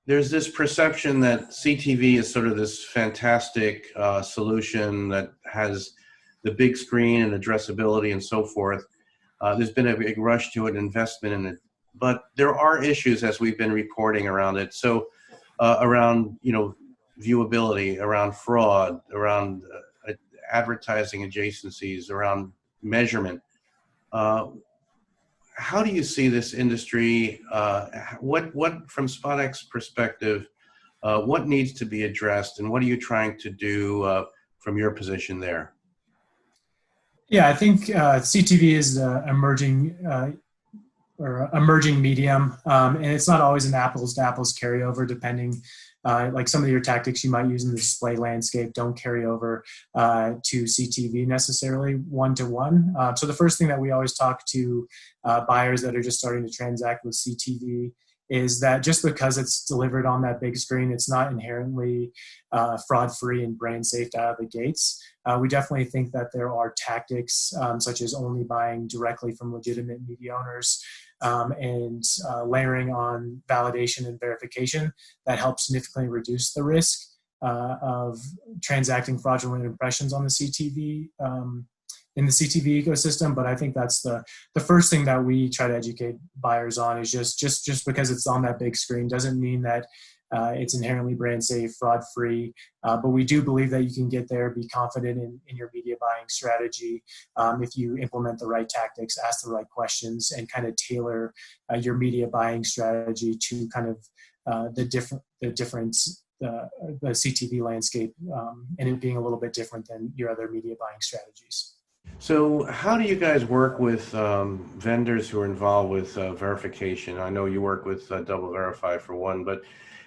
there's this perception that CTV is sort of this fantastic solution that has the big screen and addressability and so forth. There's been a big rush to an investment in it, but there are issues as we've been reporting around it. So around, viewability, around fraud, around advertising adjacencies, around measurement. How do you see this industry? What from SpotX perspective, what needs to be addressed, and what are you trying to do from your position there? Yeah, I think CTV is the emerging medium, and it's not always an apples to apples carryover, depending. Like some of your tactics you might use in the display landscape don't carry over to CTV necessarily one-to-one. So the first thing that we always talk to buyers that are just starting to transact with CTV is that just because it's delivered on that big screen, it's not inherently fraud-free and brand safe out of the gates. We definitely think that there are tactics such as only buying directly from legitimate media owners and layering on validation and verification that helps significantly reduce the risk of transacting fraudulent impressions on the CTV in the CTV ecosystem. But I think that's the first thing that we try to educate buyers on is just because it's on that big screen doesn't mean that it's inherently brand safe, fraud free, but we do believe that you can get there, be confident in your media buying strategy if you implement the right tactics, ask the right questions, and kind of tailor your media buying strategy to kind of the CTV landscape and it being a little bit different than your other media buying strategies. So how do you guys work with vendors who are involved with verification? I know you work with Double Verify for one, but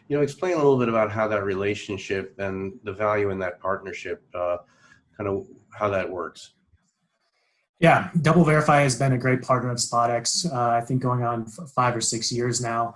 explain a little bit about how that relationship and the value in that partnership, kind of how that works. Yeah, Double Verify has been a great partner of SpotX. I think going on 5 or 6 years now.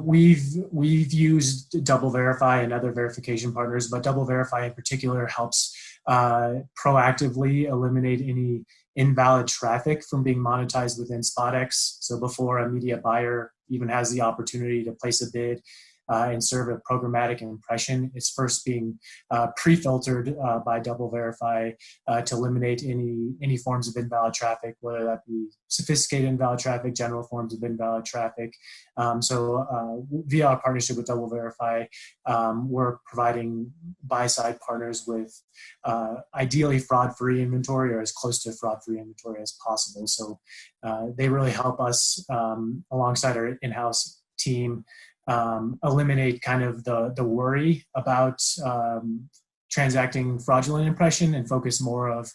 We've used Double Verify and other verification partners, but Double Verify in particular helps proactively eliminate any invalid traffic from being monetized within SpotX. So before a media buyer even has the opportunity to place a bid and serve a programmatic impression, it's first being pre-filtered by Double Verify to eliminate any forms of invalid traffic, whether that be sophisticated invalid traffic, general forms of invalid traffic. So via our partnership with Double Verify, we're providing buy-side partners with ideally fraud-free inventory or as close to fraud-free inventory as possible. So they really help us alongside our in-house team eliminate kind of the worry about transacting fraudulent impression and focus more of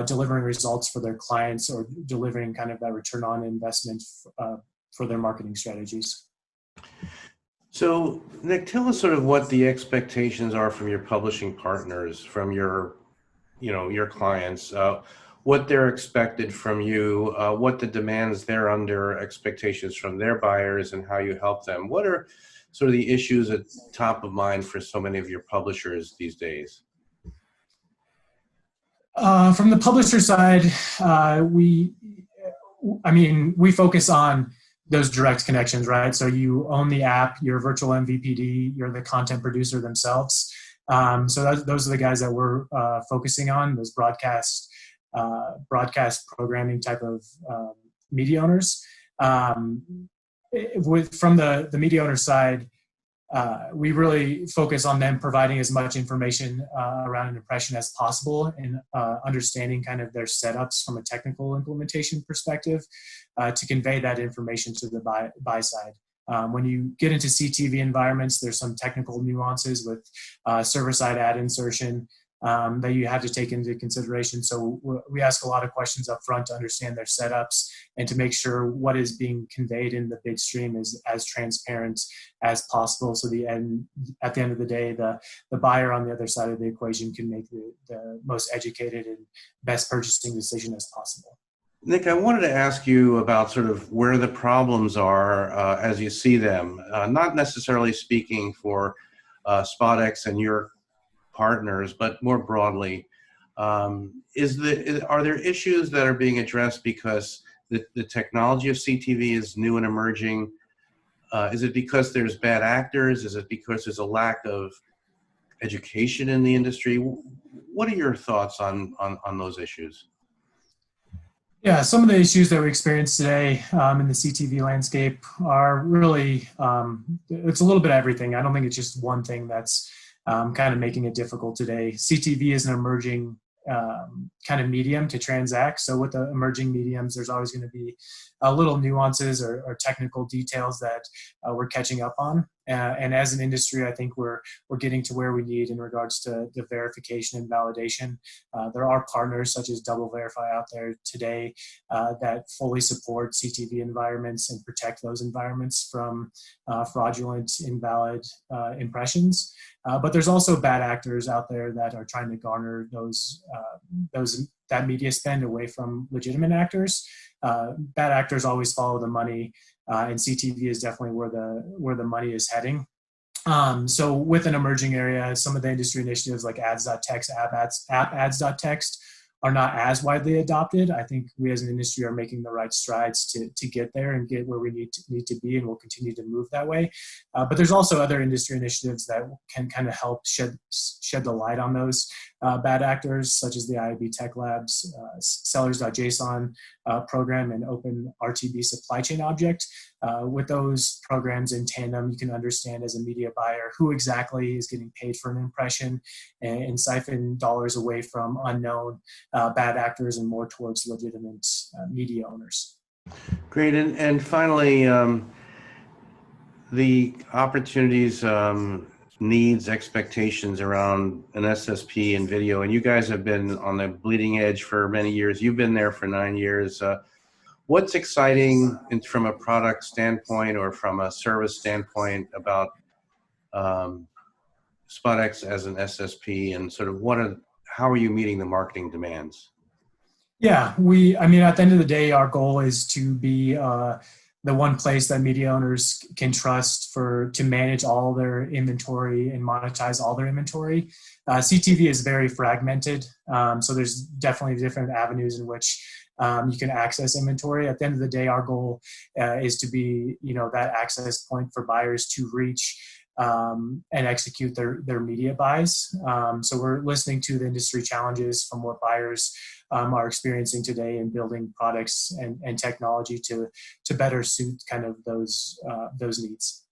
delivering results for their clients or delivering kind of that return on investment for their marketing strategies. So Nick, tell us sort of what the expectations are from your publishing partners, from your clients, what they're expected from you, what the demands they're under, expectations from their buyers, and how you help them. What are sort of the issues at top of mind for so many of your publishers these days? From the publisher side, we focus on those direct connections, right? So you own the app, you're a virtual MVPD, you're the content producer themselves. So those are the guys that we're focusing on, those broadcast programming type of media owners. From the media owner side, we really focus on them providing as much information around an impression as possible and understanding kind of their setups from a technical implementation perspective to convey that information to the buy side. When you get into CTV environments, there's some technical nuances with server-side ad insertion that you have to take into consideration. So we ask a lot of questions up front to understand their setups and to make sure what is being conveyed in the bid stream is as transparent as possible. So at the end of the day, the buyer on the other side of the equation can make the most educated and best purchasing decision as possible. Nick, I wanted to ask you about sort of where the problems are as you see them, not necessarily speaking for SpotX and your partners, but more broadly, are there issues that are being addressed because the technology of CTV is new and emerging, Is it because there's bad actors? Is it because there's a lack of education in the industry? What are your thoughts on those issues? Yeah, some of the issues that we experience today in the CTV landscape are really, it's a little bit of everything. I don't think it's just one thing that's kind of making it difficult today. CTV is an emerging kind of medium to transact. So with the emerging mediums, there's always going to be little nuances or technical details that we're catching up on. And as an industry, I think we're getting to where we need in regards to the verification and validation. There are partners such as Double Verify out there today that fully support CTV environments and protect those environments from fraudulent, invalid impressions. But there's also bad actors out there that are trying to garner that media spend away from legitimate actors. Bad actors always follow the money, and CTV is definitely where the money is heading. So with an emerging area, some of the industry initiatives like Ads.txt, Ads.txt are not as widely adopted. I think we as an industry are making the right strides to get there and get where we need to be, and we'll continue to move that way. But there's also other industry initiatives that can kind of help shed the light on those bad actors, such as the IAB Tech Labs, sellers.json program, and Open RTB supply chain object. With those programs in tandem, you can understand as a media buyer who exactly is getting paid for an impression and siphon dollars away from unknown bad actors and more towards legitimate media owners. Great. And finally, the opportunities, needs, expectations around an SSP and video, and you guys have been on the bleeding edge for many years. You've been there for 9 years. What's exciting from a product standpoint or from a service standpoint about SpotX as an SSP, and sort of how are you meeting the marketing demands? Yeah, I mean, at the end of the day, our goal is to be the one place that media owners can trust to manage all their inventory and monetize all their inventory. CTV is very fragmented, so there's definitely different avenues in which you can access inventory. At the end of the day, our goal is to be, that access point for buyers to reach and execute their media buys. So we're listening to the industry challenges from what buyers are experiencing today and building products and technology to better suit kind of those needs.